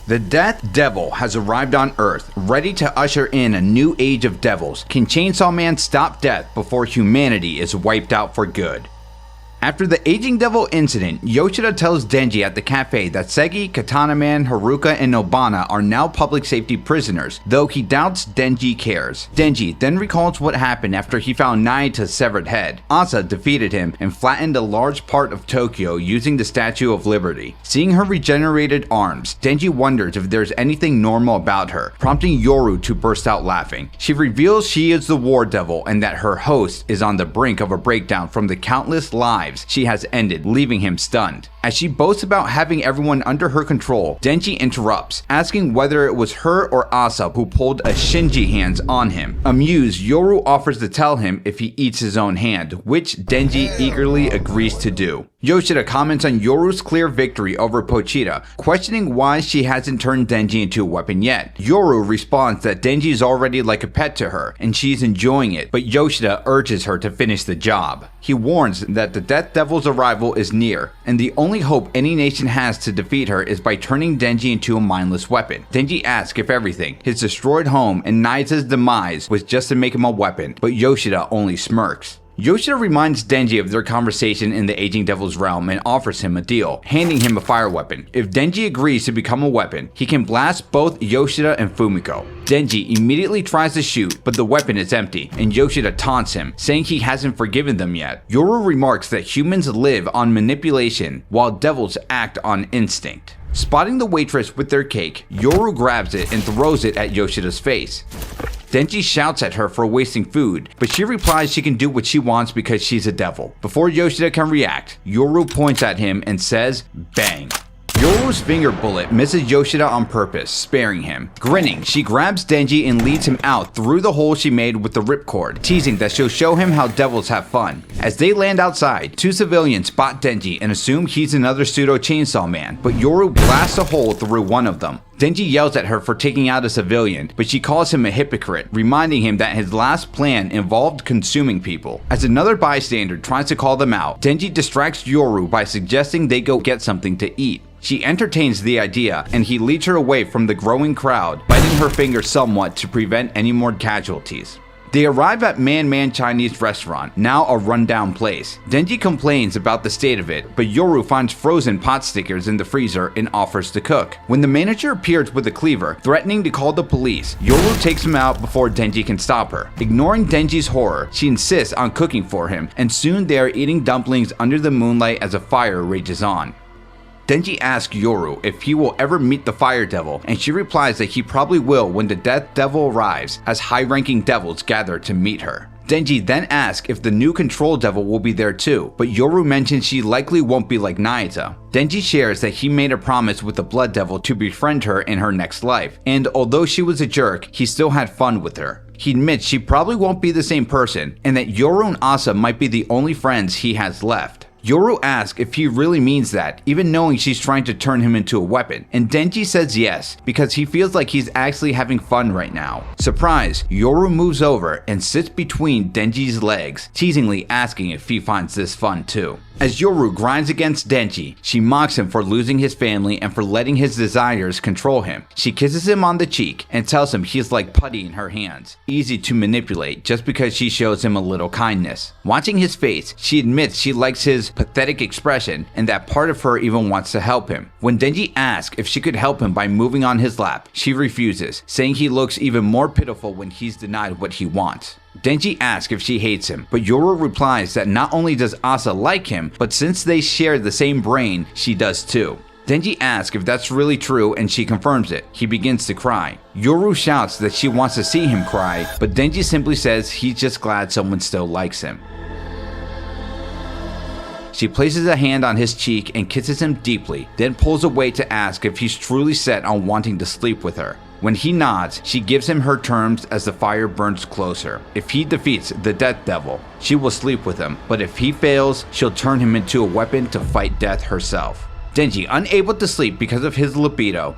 The Death Devil has arrived on Earth, ready to usher in a new age of devils. Can Chainsaw Man stop death before humanity is wiped out for good? After the aging devil incident, Yoshida tells Denji at the cafe that Segi, Katana Man, Haruka, and Nobana are now public safety prisoners, though he doubts Denji cares. Denji then recalls what happened after he found Nayata's severed head. Asa defeated him and flattened a large part of Tokyo using the Statue of Liberty. Seeing her regenerated arms, Denji wonders if there's anything normal about her, prompting Yoru to burst out laughing. She reveals she is the War Devil and that her host is on the brink of a breakdown from the countless lives she has ended, leaving him stunned. As she boasts about having everyone under her control, Denji interrupts, asking whether it was her or Asa who pulled a Shinji hands on him. Amused, Yoru offers to tell him if he eats his own hand, which Denji eagerly agrees to do. Yoshida comments on Yoru's clear victory over Pochita, questioning why she hasn't turned Denji into a weapon yet. Yoru responds that Denji is already like a pet to her, and she's enjoying it, but Yoshida urges her to finish the job. He warns that the Death Devil's arrival is near, and the only hope any nation has to defeat her is by turning Denji into a mindless weapon. Denji asks if everything, his destroyed home and Nayata's demise, was just to make him a weapon, but Yoshida only smirks. Yoshida reminds Denji of their conversation in the aging devil's realm and offers him a deal, handing him a fire weapon. If Denji agrees to become a weapon, he can blast both Yoshida and Fumiko. Denji immediately tries to shoot, but the weapon is empty, and Yoshida taunts him, saying he hasn't forgiven them yet. Yoru remarks that humans live on manipulation, while devils act on instinct. Spotting the waitress with their cake, Yoru grabs it and throws it at Yoshida's face. Denji shouts at her for wasting food, but she replies she can do what she wants because she's a devil. Before Yoshida can react, Yoru points at him and says, "Bang." Yoru's finger bullet misses Yoshida on purpose, sparing him. Grinning, she grabs Denji and leads him out through the hole she made with the ripcord, teasing that she'll show him how devils have fun. As they land outside, two civilians spot Denji and assume he's another pseudo Chainsaw Man, but Yoru blasts a hole through one of them. Denji yells at her for taking out a civilian, but she calls him a hypocrite, reminding him that his last plan involved consuming people. As another bystander tries to call them out, Denji distracts Yoru by suggesting they go get something to eat. She entertains the idea, and he leads her away from the growing crowd, biting her finger somewhat to prevent any more casualties. They arrive at Man Chinese restaurant, now a rundown place. Denji complains about the state of it, but Yoru finds frozen pot stickers in the freezer and offers to cook. When the manager appears with a cleaver, threatening to call the police, Yoru takes him out before Denji can stop her. Ignoring Denji's horror, she insists on cooking for him, and soon they are eating dumplings under the moonlight as a fire rages on. Denji asks Yoru if he will ever meet the Fire Devil, and she replies that he probably will when the Death Devil arrives, as high-ranking devils gather to meet her. Denji then asks if the new Control Devil will be there too, but Yoru mentions she likely won't be like Nayata. Denji shares that he made a promise with the Blood Devil to befriend her in her next life, and although she was a jerk, he still had fun with her. He admits she probably won't be the same person, and that Yoru and Asa might be the only friends he has left. Yoru asks if he really means that, even knowing she's trying to turn him into a weapon, and Denji says yes, because he feels like he's actually having fun right now. Surprised, Yoru moves over and sits between Denji's legs, teasingly asking if he finds this fun too. As Yoru grinds against Denji, she mocks him for losing his family and for letting his desires control him. She kisses him on the cheek and tells him he's like putty in her hands, easy to manipulate just because she shows him a little kindness. Watching his face, she admits she likes his pathetic expression and that part of her even wants to help him. When Denji asks if she could help him by moving on his lap, she refuses, saying he looks even more pitiful when he's denied what he wants. Denji asks if she hates him, but Yoru replies that not only does Asa like him, but since they share the same brain, she does too. Denji asks if that's really true and she confirms it. He begins to cry. Yoru shouts that she wants to see him cry, but Denji simply says he's just glad someone still likes him. She places a hand on his cheek and kisses him deeply, then pulls away to ask if he's truly set on wanting to sleep with her. When he nods, she gives him her terms as the fire burns closer. If he defeats the Death Devil, she will sleep with him, but if he fails, she'll turn him into a weapon to fight death herself. Denji, unable to sleep because of his libido,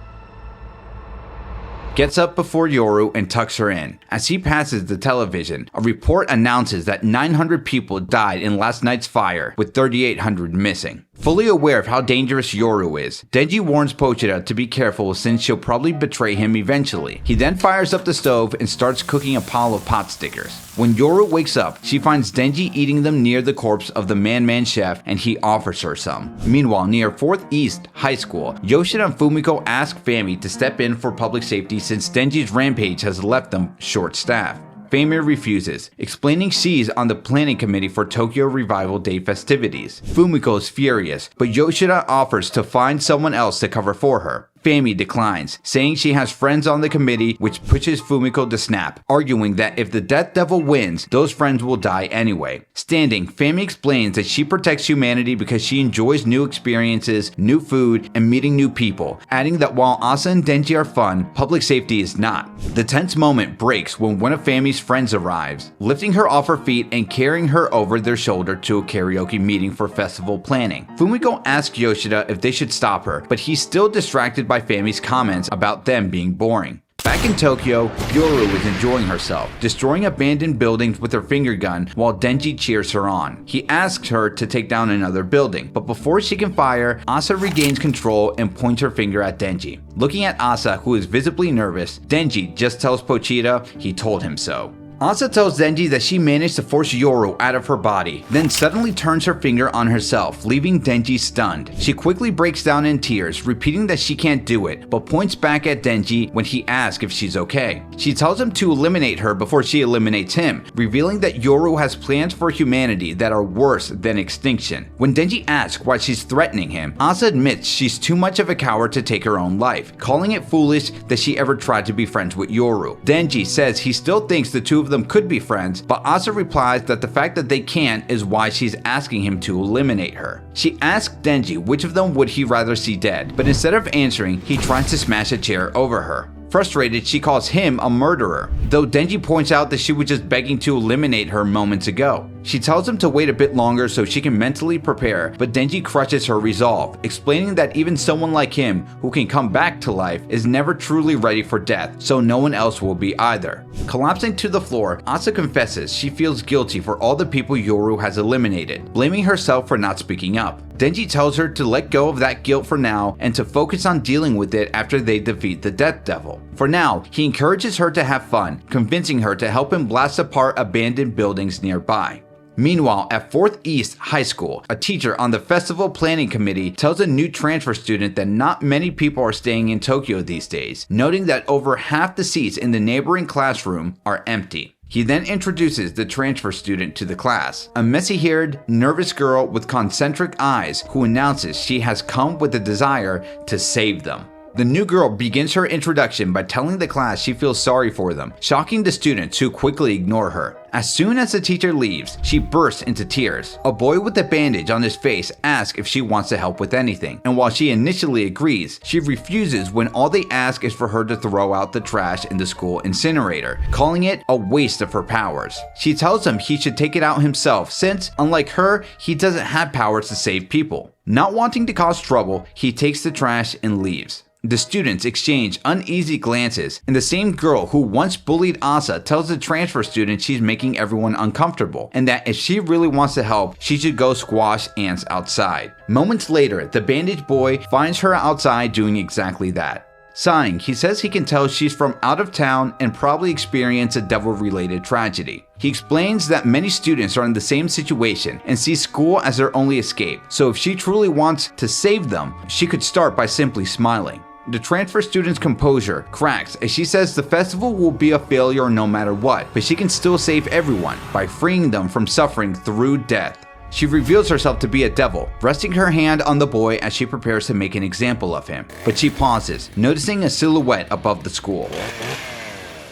gets up before Yoru and tucks her in. As he passes the television, a report announces that 900 people died in last night's fire, with 3,800 missing. Fully aware of how dangerous Yoru is, Denji warns Pochita to be careful since she'll probably betray him eventually. He then fires up the stove and starts cooking a pile of pot stickers. When Yoru wakes up, she finds Denji eating them near the corpse of the man chef and he offers her some. Meanwhile, near 4th East High School, Yoshida and Fumiko ask Fami to step in for public safety since Denji's rampage has left them short-staffed. Fami refuses, explaining she's on the planning committee for Tokyo Revival Day festivities. Fumiko is furious, but Yoshida offers to find someone else to cover for her. Fami declines, saying she has friends on the committee, which pushes Fumiko to snap, arguing that if the Death Devil wins, those friends will die anyway. Standing, Fami explains that she protects humanity because she enjoys new experiences, new food, and meeting new people, adding that while Asa and Denji are fun, public safety is not. The tense moment breaks when one of Fami's friends arrives, lifting her off her feet and carrying her over their shoulder to a karaoke meeting for festival planning. Fumiko asks Yoshida if they should stop her, but he's still distracted by Fami's comments about them being boring. Back in Tokyo, Yoru is enjoying herself, destroying abandoned buildings with her finger gun while Denji cheers her on. He asks her to take down another building, but before she can fire, Asa regains control and points her finger at Denji. Looking at Asa, who is visibly nervous, Denji just tells Pochita he told him so. Asa tells Denji that she managed to force Yoru out of her body, then suddenly turns her finger on herself, leaving Denji stunned. She quickly breaks down in tears, repeating that she can't do it, but points back at Denji when he asks if she's okay. She tells him to eliminate her before she eliminates him, revealing that Yoru has plans for humanity that are worse than extinction. When Denji asks why she's threatening him, Asa admits she's too much of a coward to take her own life, calling it foolish that she ever tried to be friends with Yoru. Denji says he still thinks the two of them could be friends, but Asa replies that the fact that they can't is why she's asking him to eliminate her. She asks Denji which of them would he rather see dead, but instead of answering, he tries to smash a chair over her. Frustrated, she calls him a murderer, though Denji points out that she was just begging to eliminate her moments ago. She tells him to wait a bit longer so she can mentally prepare, but Denji crushes her resolve, explaining that even someone like him, who can come back to life, is never truly ready for death, so no one else will be either. Collapsing to the floor, Asa confesses she feels guilty for all the people Yoru has eliminated, blaming herself for not speaking up. Denji tells her to let go of that guilt for now and to focus on dealing with it after they defeat the Death Devil. For now, he encourages her to have fun, convincing her to help him blast apart abandoned buildings nearby. Meanwhile, at 4th East High School, a teacher on the festival planning committee tells a new transfer student that not many people are staying in Tokyo these days, noting that over half the seats in the neighboring classroom are empty. He then introduces the transfer student to the class, a messy-haired, nervous girl with concentric eyes who announces she has come with a desire to save them. The new girl begins her introduction by telling the class she feels sorry for them, shocking the students who quickly ignore her. As soon as the teacher leaves, she bursts into tears. A boy with a bandage on his face asks if she wants to help with anything, and while she initially agrees, she refuses when all they ask is for her to throw out the trash in the school incinerator, calling it a waste of her powers. She tells him he should take it out himself since, unlike her, he doesn't have powers to save people. Not wanting to cause trouble, he takes the trash and leaves. The students exchange uneasy glances, and the same girl who once bullied Asa tells the transfer student she's making everyone uncomfortable, and that if she really wants to help, she should go squash ants outside. Moments later, the bandaged boy finds her outside doing exactly that. Sighing, he says he can tell she's from out of town and probably experienced a devil-related tragedy. He explains that many students are in the same situation and see school as their only escape, so if she truly wants to save them, she could start by simply smiling. The transfer student's composure cracks as she says the festival will be a failure no matter what, but she can still save everyone by freeing them from suffering through death. She reveals herself to be a devil, resting her hand on the boy as she prepares to make an example of him, but she pauses, noticing a silhouette above the school.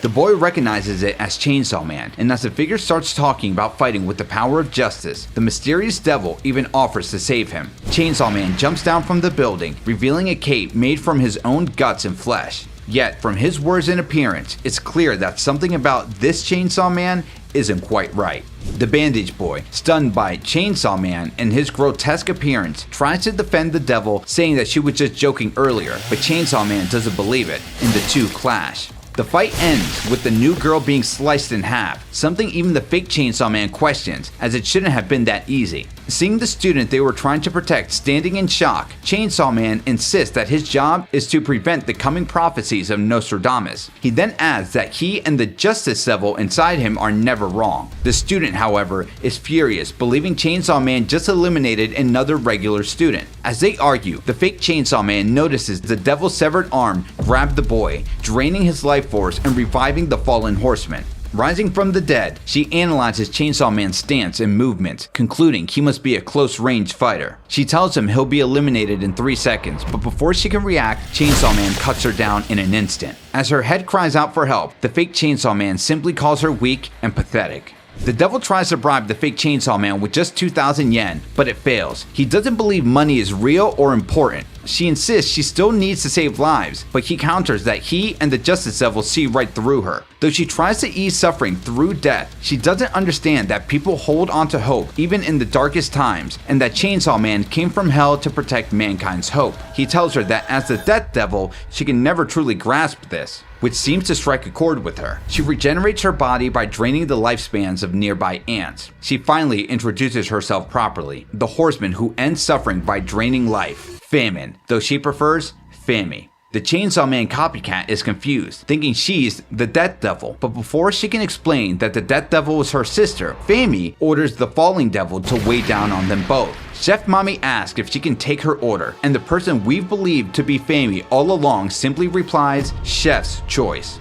The boy recognizes it as Chainsaw Man, and as the figure starts talking about fighting with the power of justice, the mysterious devil even offers to save him. Chainsaw Man jumps down from the building, revealing a cape made from his own guts and flesh. Yet, from his words and appearance, it's clear that something about this Chainsaw Man isn't quite right. The bandage boy, stunned by Chainsaw Man and his grotesque appearance, tries to defend the devil, saying that she was just joking earlier, but Chainsaw Man doesn't believe it, and the two clash. The fight ends with the new girl being sliced in half, something even the fake Chainsaw Man questions, as it shouldn't have been that easy. Seeing the student they were trying to protect standing in shock, Chainsaw Man insists that his job is to prevent the coming prophecies of Nostradamus. He then adds that he and the justice devil inside him are never wrong. The student, however, is furious, believing Chainsaw Man just eliminated another regular student. As they argue, the fake Chainsaw Man notices the devil's severed arm grab the boy, draining his life force and reviving the fallen horseman. Rising from the dead, she analyzes Chainsaw Man's stance and movements, concluding he must be a close-range fighter. She tells him he'll be eliminated in 3 seconds, but before she can react, Chainsaw Man cuts her down in an instant. As her head cries out for help, the fake Chainsaw Man simply calls her weak and pathetic. The devil tries to bribe the fake Chainsaw Man with just 2,000 yen, but it fails. He doesn't believe money is real or important. She insists she still needs to save lives, but he counters that he and the Justice Devil see right through her. Though she tries to ease suffering through death, she doesn't understand that people hold on to hope even in the darkest times, and that Chainsaw Man came from hell to protect mankind's hope. He tells her that as the Death Devil, she can never truly grasp this, which seems to strike a chord with her. She regenerates her body by draining the lifespans of nearby ants. She finally introduces herself properly, the horseman who ends suffering by draining life. Famine, though she prefers Fammy. The Chainsaw Man copycat is confused, thinking she's the Death Devil, but before she can explain that the Death Devil was her sister, Fammy orders the Falling Devil to weigh down on them both. Chef Mommy asks if she can take her order, and the person we've believed to be Fammy all along simply replies, "Chef's choice."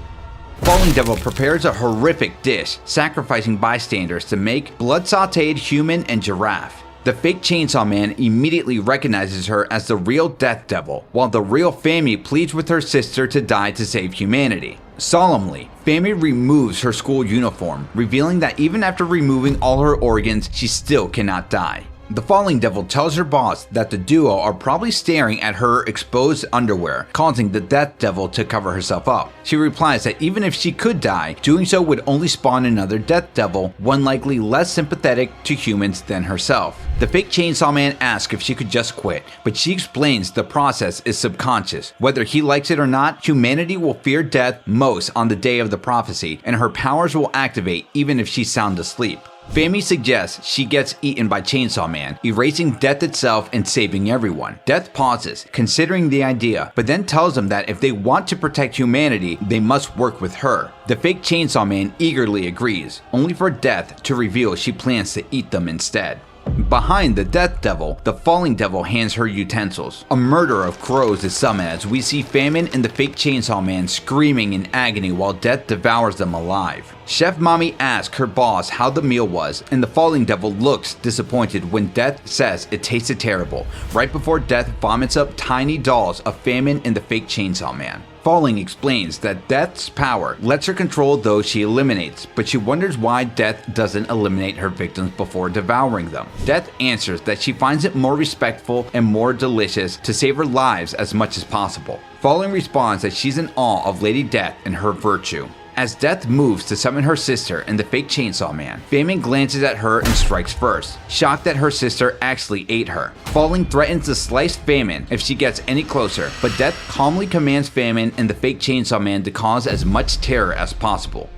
Falling Devil prepares a horrific dish, sacrificing bystanders to make blood-sauteed human and giraffe. The fake Chainsaw Man immediately recognizes her as the real Death Devil, while the real Fammy pleads with her sister to die to save humanity. Solemnly, Fammy removes her school uniform, revealing that even after removing all her organs, she still cannot die. The Falling Devil tells her boss that the duo are probably staring at her exposed underwear, causing the Death Devil to cover herself up. She replies that even if she could die, doing so would only spawn another Death Devil, one likely less sympathetic to humans than herself. The fake Chainsaw Man asks if she could just quit, but she explains the process is subconscious. Whether he likes it or not, humanity will fear death most on the day of the prophecy, and her powers will activate even if she's sound asleep. Fammy suggests she gets eaten by Chainsaw Man, erasing death itself and saving everyone. Death pauses, considering the idea, but then tells them that if they want to protect humanity, they must work with her. The fake Chainsaw Man eagerly agrees, only for Death to reveal she plans to eat them instead. Behind the Death Devil, the Falling Devil hands her utensils. A murder of crows is summoned as we see Famine and the fake Chainsaw Man screaming in agony while Death devours them alive. Chef Mommy asks her boss how the meal was, and the Falling Devil looks disappointed when Death says it tasted terrible, right before Death vomits up tiny dolls of Famine and the fake Chainsaw Man. Falling explains that Death's power lets her control those she eliminates, but she wonders why Death doesn't eliminate her victims before devouring them. Death answers that she finds it more respectful and more delicious to save her lives as much as possible. Falling responds that she's in awe of Lady Death and her virtue. As Death moves to summon her sister and the fake Chainsaw Man, Famine glances at her and strikes first, shocked that her sister actually ate her. Falling threatens to slice Famine if she gets any closer, but Death calmly commands Famine and the fake Chainsaw Man to cause as much terror as possible.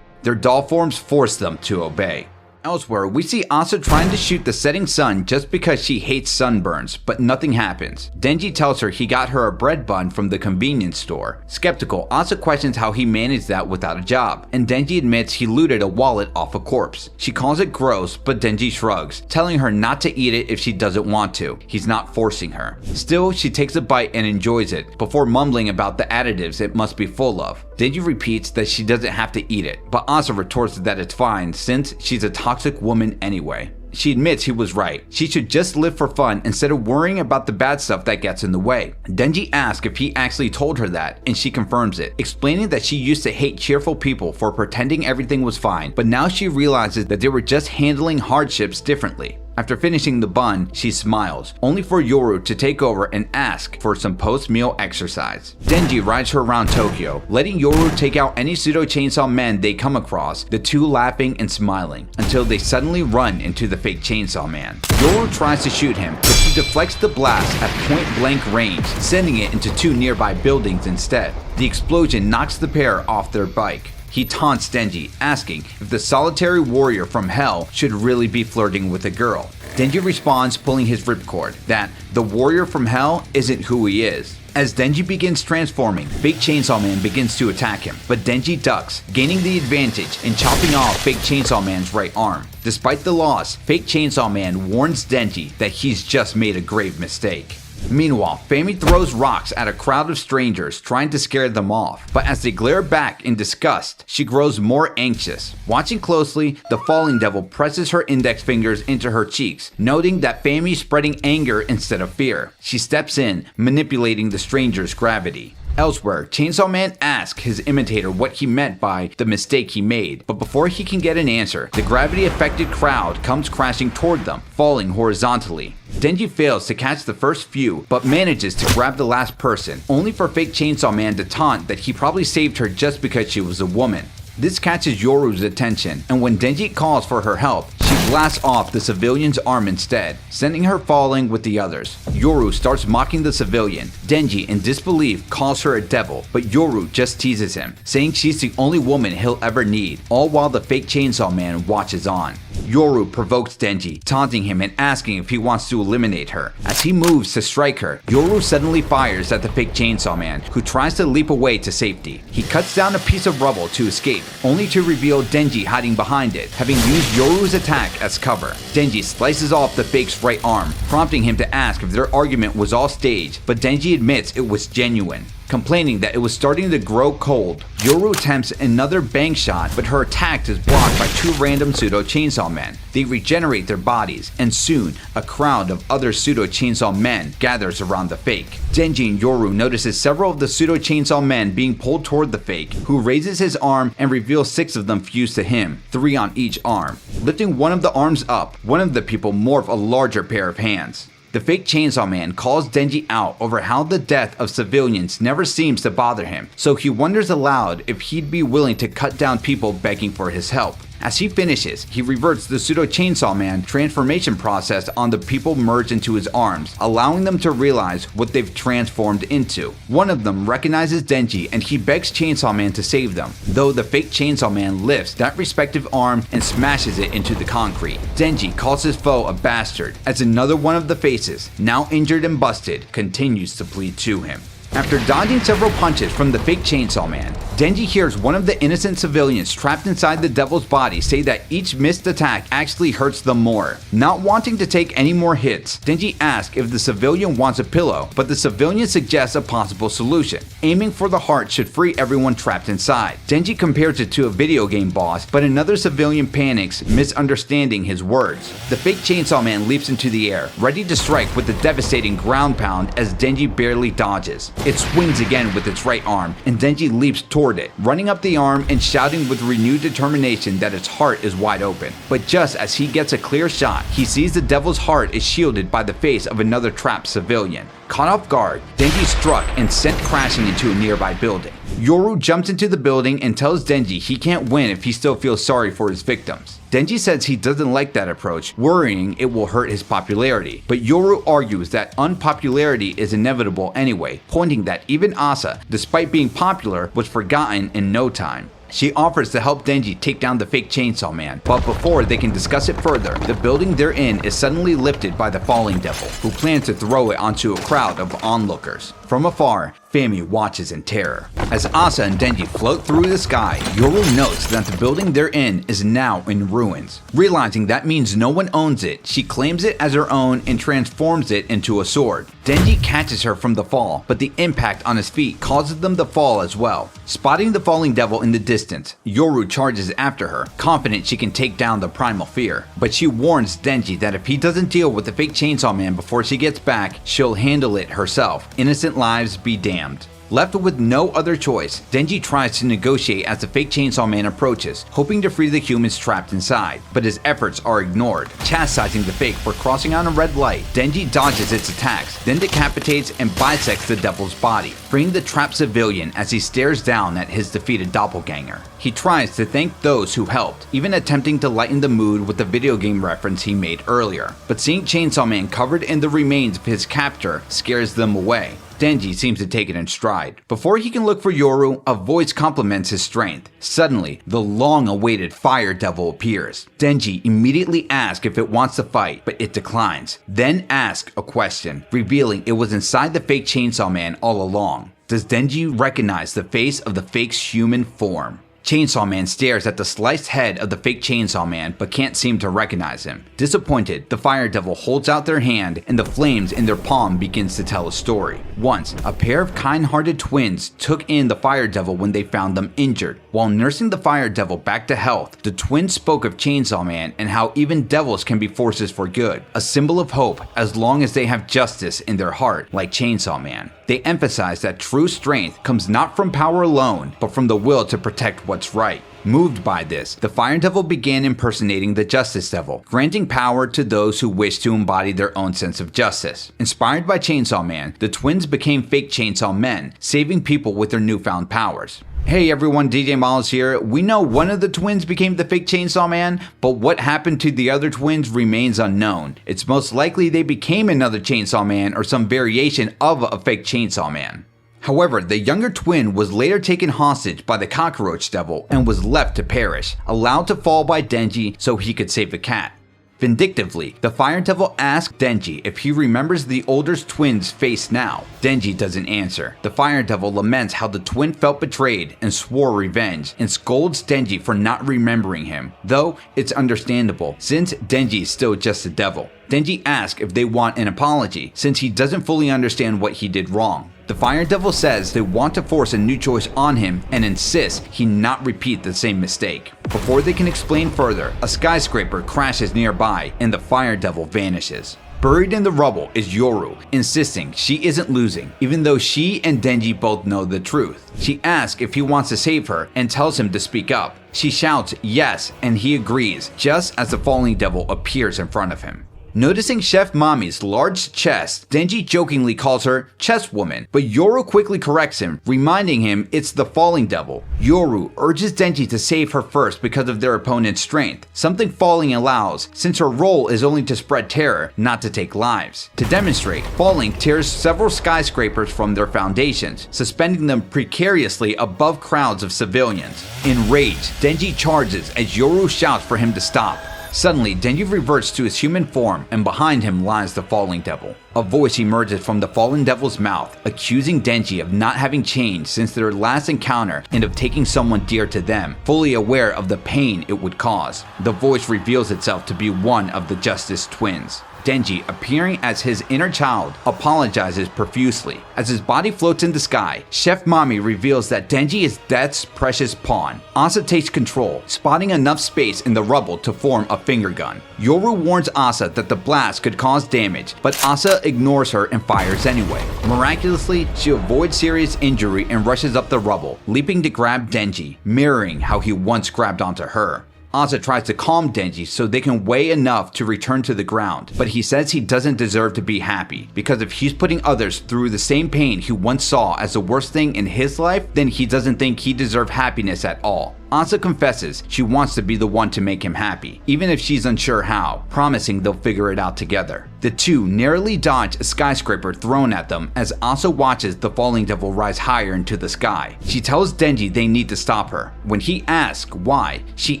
Their doll forms force them to obey. Elsewhere, we see Asa trying to shoot the setting sun just because she hates sunburns, but nothing happens. Denji tells her he got her a bread bun from the convenience store. Skeptical, Asa questions how he managed that without a job, and Denji admits he looted a wallet off a corpse. She calls it gross, but Denji shrugs, telling her not to eat it if she doesn't want to. He's not forcing her. Still, she takes a bite and enjoys it, before mumbling about the additives it must be full of. Denji repeats that she doesn't have to eat it, but Asa retorts that it's fine since she's a toxic woman anyway. She admits he was right. She should just live for fun instead of worrying about the bad stuff that gets in the way. Denji asks if he actually told her that, and she confirms it, explaining that she used to hate cheerful people for pretending everything was fine, but now she realizes that they were just handling hardships differently. After finishing the bun, she smiles, only for Yoru to take over and ask for some post-meal exercise. Denji rides her around Tokyo, letting Yoru take out any pseudo-chainsaw men they come across, the two laughing and smiling, until they suddenly run into the fake Chainsaw Man. Yoru tries to shoot him, but she deflects the blast at point-blank range, sending it into two nearby buildings instead. The explosion knocks the pair off their bike. he taunts Denji, asking if the solitary warrior from hell should really be flirting with a girl. Denji responds, pulling his ripcord, that the warrior from hell isn't who he is. As Denji begins transforming, Fake Chainsaw Man begins to attack him, but Denji ducks, gaining the advantage and chopping off Fake Chainsaw Man's right arm. Despite the loss, Fake Chainsaw Man warns Denji that he's just made a grave mistake. Meanwhile, Fami throws rocks at a crowd of strangers trying to scare them off, but as they glare back in disgust, she grows more anxious. Watching closely, the Falling Devil presses her index fingers into her cheeks, noting that Fami's spreading anger instead of fear. She steps in, manipulating the stranger's gravity. Elsewhere, Chainsaw Man asks his imitator what he meant by the mistake he made, but before he can get an answer, the gravity-affected crowd comes crashing toward them, falling horizontally. Denji fails to catch the first few, but manages to grab the last person, only for Fake Chainsaw Man to taunt that he probably saved her just because she was a woman. This catches Yoru's attention, and when Denji calls for her help, she blasts off the civilian's arm instead, sending her falling with the others. Yoru starts mocking the civilian. Denji, in disbelief, calls her a devil, but Yoru just teases him, saying she's the only woman he'll ever need, all while the Fake Chainsaw Man watches on. Yoru provokes Denji, taunting him and asking if he wants to eliminate her. As he moves to strike her, Yoru suddenly fires at the Fake Chainsaw Man, who tries to leap away to safety. He cuts down a piece of rubble to escape, only to reveal Denji hiding behind it, having used Yoru's attack as cover. Denji slices off the Fake's right arm, prompting him to ask if their argument was all staged, but Denji admits it was genuine. Complaining that it was starting to grow cold, Yoru attempts another bang shot, but her attack is blocked by two random pseudo chainsaw men. They regenerate their bodies, and soon a crowd of other pseudo chainsaw men gathers around the Fake. Denji and Yoru notices several of the pseudo chainsaw men being pulled toward the Fake, who raises his arm and reveals 6 of them fused to him, 3 on each arm. Lifting one of the arms up, one of the people morph a larger pair of hands. The Fake Chainsaw Man calls Denji out over how the death of civilians never seems to bother him, so he wonders aloud if he'd be willing to cut down people begging for his help. As he finishes, he reverts the Pseudo Chainsaw Man transformation process on the people merged into his arms, allowing them to realize what they've transformed into. One of them recognizes Denji and he begs Chainsaw Man to save them, though the Fake Chainsaw Man lifts that respective arm and smashes it into the concrete. Denji calls his foe a bastard, as another one of the faces, now injured and busted, continues to plead to him. After dodging several punches from the Fake Chainsaw Man, Denji hears one of the innocent civilians trapped inside the devil's body say that each missed attack actually hurts them more. Not wanting to take any more hits, Denji asks if the civilian wants a pillow, but the civilian suggests a possible solution. Aiming for the heart should free everyone trapped inside. Denji compares it to a video game boss, but another civilian panics, misunderstanding his words. The Fake Chainsaw Man leaps into the air, ready to strike with a devastating ground pound as Denji barely dodges. It swings again with its right arm, and Denji leaps toward it, running up the arm and shouting with renewed determination that its heart is wide open. But just as he gets a clear shot, he sees the devil's heart is shielded by the face of another trapped civilian. Caught off guard, Denji struck and sent crashing into a nearby building. Yoru jumps into the building and tells Denji he can't win if he still feels sorry for his victims. Denji says he doesn't like that approach, worrying it will hurt his popularity, but Yoru argues that unpopularity is inevitable anyway, pointing that even Asa, despite being popular, was forgotten in no time. She offers to help Denji take down the Fake Chainsaw Man, but before they can discuss it further, the building they're in is suddenly lifted by the Falling Devil, who plans to throw it onto a crowd of onlookers. From afar, Fami watches in terror. As Asa and Denji float through the sky, Yoru notes that the building they're in is now in ruins. Realizing that means no one owns it, she claims it as her own and transforms it into a sword. Denji catches her from the fall, but the impact on his feet causes them to fall as well. Spotting the Falling Devil in the distance, Yoru charges after her, confident she can take down the primal fear. But she warns Denji that if he doesn't deal with the Fake Chainsaw Man before she gets back, she'll handle it herself. Innocent lives be damned. Left with no other choice, Denji tries to negotiate as the Fake Chainsaw Man approaches, hoping to free the humans trapped inside, but his efforts are ignored. Chastising the Fake for crossing on a red light, Denji dodges its attacks, then decapitates and bisects the devil's body. freeing the trapped civilian as he stares down at his defeated doppelganger. He tries to thank those who helped, even attempting to lighten the mood with the video game reference he made earlier. But seeing Chainsaw Man covered in the remains of his captor scares them away. Denji seems to take it in stride. Before he can look for Yoru, a voice compliments his strength. Suddenly, the long-awaited fire devil appears. Denji immediately asks if it wants to fight, but it declines. Then asks a question, revealing it was inside the fake Chainsaw Man all along. Does Denji recognize the face of the fake's human form? Chainsaw Man stares at the sliced head of the fake Chainsaw Man but can't seem to recognize him. Disappointed, the Fire Devil holds out their hand and the flames in their palm begins to tell a story. Once, a pair of kind-hearted twins took in the Fire Devil when they found them injured. While nursing the Fire Devil back to health, the twins spoke of Chainsaw Man and how even devils can be forces for good, a symbol of hope as long as they have justice in their heart, like Chainsaw Man. They emphasize that true strength comes not from power alone, but from the will to protect what's right. Moved by this, the Fire Devil began impersonating the Justice Devil, granting power to those who wish to embody their own sense of justice. Inspired by Chainsaw Man, the twins became fake Chainsaw Men, saving people with their newfound powers. Hey everyone, DJ Miles here. We know one of the twins became the fake Chainsaw Man, but what happened to the other twins remains unknown. It's most likely they became another Chainsaw Man or some variation of a fake Chainsaw Man. However, the younger twin was later taken hostage by the Cockroach Devil and was left to perish, allowed to fall by Denji so he could save the cat. Vindictively, the Fire Devil asks Denji if he remembers the older twin's face now. Denji doesn't answer. The Fire Devil laments how the twin felt betrayed and swore revenge, and scolds Denji for not remembering him, though it's understandable since Denji is still just a devil. Denji asks if they want an apology since he doesn't fully understand what he did wrong. The Fire Devil says they want to force a new choice on him and insists he not repeat the same mistake. Before they can explain further, a skyscraper crashes nearby and the Fire Devil vanishes. Buried in the rubble is Yoru, insisting she isn't losing, even though she and Denji both know the truth. She asks if he wants to save her and tells him to speak up. She shouts yes and he agrees, just as the Falling Devil appears in front of him. Noticing Chef Mami's large chest, Denji jokingly calls her Chest Woman, but Yoru quickly corrects him, reminding him it's the Falling Devil. Yoru urges Denji to save her first because of their opponent's strength, something Falling allows since her role is only to spread terror, not to take lives. To demonstrate, Falling tears several skyscrapers from their foundations, suspending them precariously above crowds of civilians. Enraged, Denji charges as Yoru shouts for him to stop. Suddenly, Denji reverts to his human form, and behind him lies the Falling Devil. A voice emerges from the Fallen Devil's mouth, accusing Denji of not having changed since their last encounter and of taking someone dear to them, fully aware of the pain it would cause. The voice reveals itself to be one of the Justice Twins. Denji, appearing as his inner child, apologizes profusely. As his body floats in the sky, Chef Mami reveals that Denji is Death's precious pawn. Asa takes control, spotting enough space in the rubble to form a finger gun. Yoru warns Asa that the blast could cause damage, but Asa ignores her and fires anyway. Miraculously, she avoids serious injury and rushes up the rubble, leaping to grab Denji, mirroring how he once grabbed onto her. Asa tries to calm Denji so they can weigh enough to return to the ground, but he says he doesn't deserve to be happy, because if he's putting others through the same pain he once saw as the worst thing in his life, then he doesn't think he deserves happiness at all. Asa confesses she wants to be the one to make him happy, even if she's unsure how, promising they'll figure it out together. The two narrowly dodge a skyscraper thrown at them as Asa watches the Falling Devil rise higher into the sky. She tells Denji they need to stop her. When he asks why, she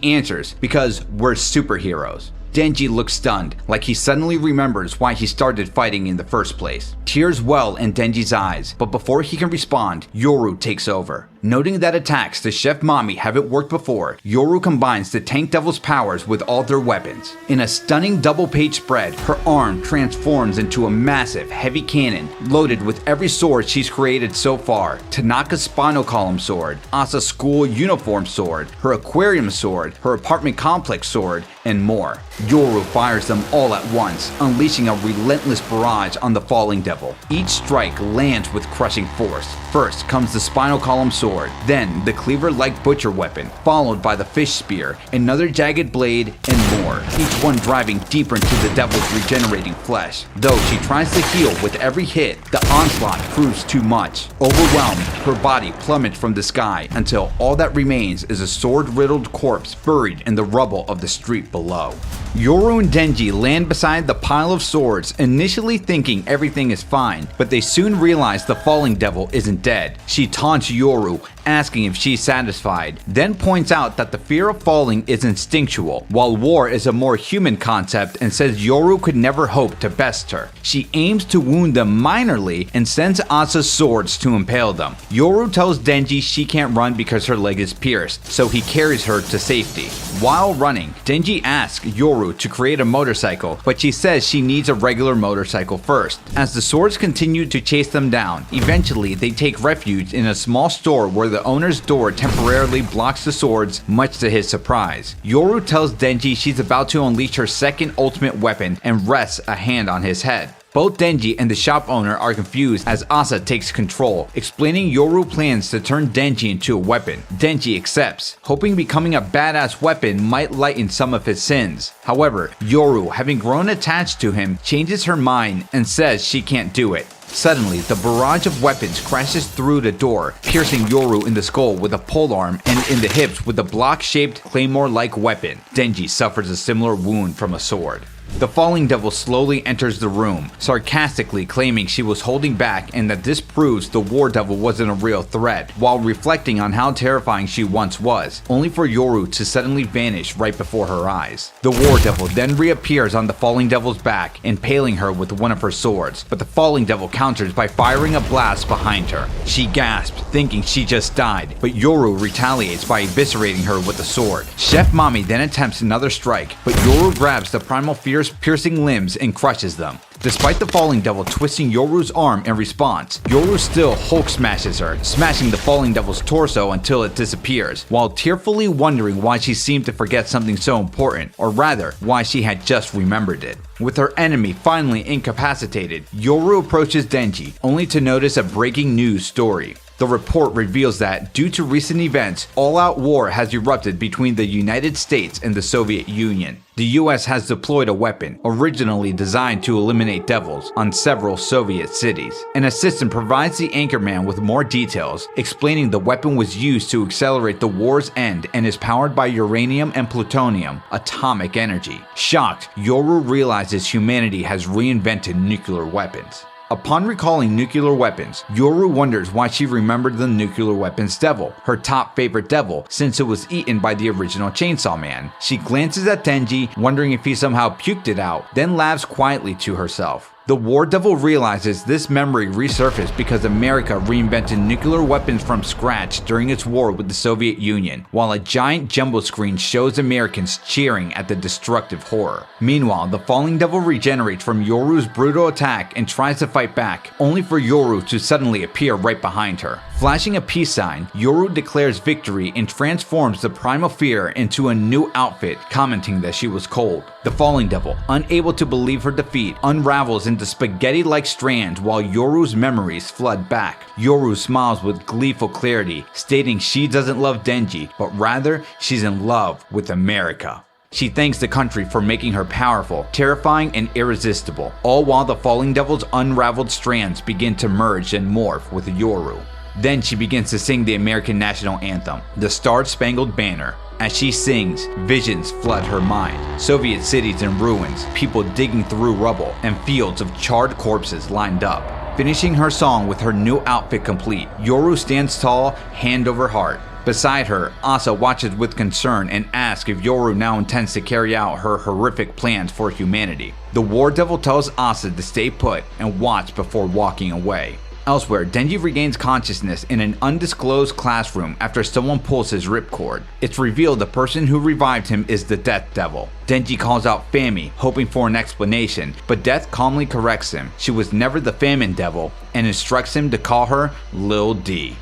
answers, because we're superheroes. Denji looks stunned, like he suddenly remembers why he started fighting in the first place. Tears well in Denji's eyes, but before he can respond, Yoru takes over. Noting that attacks to Chef Mami haven't worked before, Yoru combines the Tank Devil's powers with all their weapons. In a stunning double-page spread, her arm transforms into a massive, heavy cannon loaded with every sword she's created so far. Tanaka's spinal column sword, Asa's school uniform sword, her aquarium sword, her apartment complex sword, and more. Yoru fires them all at once, unleashing a relentless barrage on the falling devil. Each strike lands with crushing force. First comes the spinal column sword, then the cleaver-like butcher weapon, followed by the fish spear, another jagged blade, and more, each one driving deeper into the devil's regenerating flesh. Though she tries to heal with every hit, the onslaught proves too much. Overwhelmed, her body plummets from the sky until all that remains is a sword-riddled corpse buried in the rubble of the street below. Yoru and Denji land beside the pile of swords, initially thinking everything is fine, but they soon realize the falling devil isn't dead. She taunts Yoru, asking if she's satisfied, then points out that the fear of falling is instinctual, while war is a more human concept, and says Yoru could never hope to best her. She aims to wound them minorly and sends Asa's swords to impale them. Yoru tells Denji she can't run because her leg is pierced, so he carries her to safety. While running, Denji asks Yoru to create a motorcycle, but she says she needs a regular motorcycle first. As the swords continue to chase them down, eventually they take refuge in a small store where the owner's door temporarily blocks the swords, much to his surprise. Yoru tells Denji she's about to unleash her second ultimate weapon and rests a hand on his head. Both Denji and the shop owner are confused as Asa takes control, explaining Yoru plans to turn Denji into a weapon. Denji accepts, hoping becoming a badass weapon might lighten some of his sins. However, Yoru, having grown attached to him, changes her mind and says she can't do it. Suddenly, the barrage of weapons crashes through the door, piercing Yoru in the skull with a polearm and in the hips with a block-shaped claymore-like weapon. Denji suffers a similar wound from a sword. The falling devil slowly enters the room, sarcastically claiming she was holding back and that this proves the war devil wasn't a real threat, while reflecting on how terrifying she once was, only for Yoru to suddenly vanish right before her eyes. The war devil then reappears on the falling devil's back, impaling her with one of her swords, but the falling devil counters by firing a blast behind her. She gasps, thinking she just died, but Yoru retaliates by eviscerating her with a sword. Chef Mami then attempts another strike, but Yoru grabs the primal fear's piercing limbs and crushes them. Despite the falling devil twisting Yoru's arm in response, Yoru still Hulk smashes her, smashing the falling devil's torso until it disappears, while tearfully wondering why she seemed to forget something so important, or rather, why she had just remembered it. With her enemy finally incapacitated, Yoru approaches Denji, only to notice a breaking news story. The report reveals that, due to recent events, all-out war has erupted between the United States and the Soviet Union. The US has deployed a weapon, originally designed to eliminate devils, on several Soviet cities. An assistant provides the anchorman with more details, explaining the weapon was used to accelerate the war's end and is powered by uranium and plutonium, atomic energy. Shocked, Yoru realizes humanity has reinvented nuclear weapons. Upon recalling nuclear weapons, Yoru wonders why she remembered the nuclear weapons devil, her top favorite devil, since it was eaten by the original Chainsaw Man. She glances at Denji, wondering if he somehow puked it out, then laughs quietly to herself. The war devil realizes this memory resurfaced because America reinvented nuclear weapons from scratch during its war with the Soviet Union, while a giant jumbo screen shows Americans cheering at the destructive horror. Meanwhile, the falling devil regenerates from Yoru's brutal attack and tries to fight back, only for Yoru to suddenly appear right behind her. Flashing a peace sign, Yoru declares victory and transforms the primal fear into a new outfit, commenting that she was cold. The falling devil, unable to believe her defeat, unravels into spaghetti-like strands while Yoru's memories flood back. Yoru smiles with gleeful clarity, stating she doesn't love Denji, but rather she's in love with America. She thanks the country for making her powerful, terrifying, and irresistible, all while the falling devil's unraveled strands begin to merge and morph with Yoru. Then she begins to sing the American national anthem, the Star-Spangled Banner. As she sings, visions flood her mind. Soviet cities in ruins, people digging through rubble, and fields of charred corpses lined up. Finishing her song with her new outfit complete, Yoru stands tall, hand over heart. Beside her, Asa watches with concern and asks if Yoru now intends to carry out her horrific plans for humanity. The war devil tells Asa to stay put and watch before walking away. Elsewhere, Denji regains consciousness in an undisclosed classroom after someone pulls his ripcord. It's revealed the person who revived him is the Death Devil. Denji calls out Fami, hoping for an explanation, but Death calmly corrects him. She was never the Famine Devil, and instructs him to call her Lil D.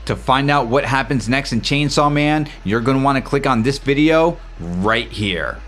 To find out what happens next in Chainsaw Man, you're going to want to click on this video right here.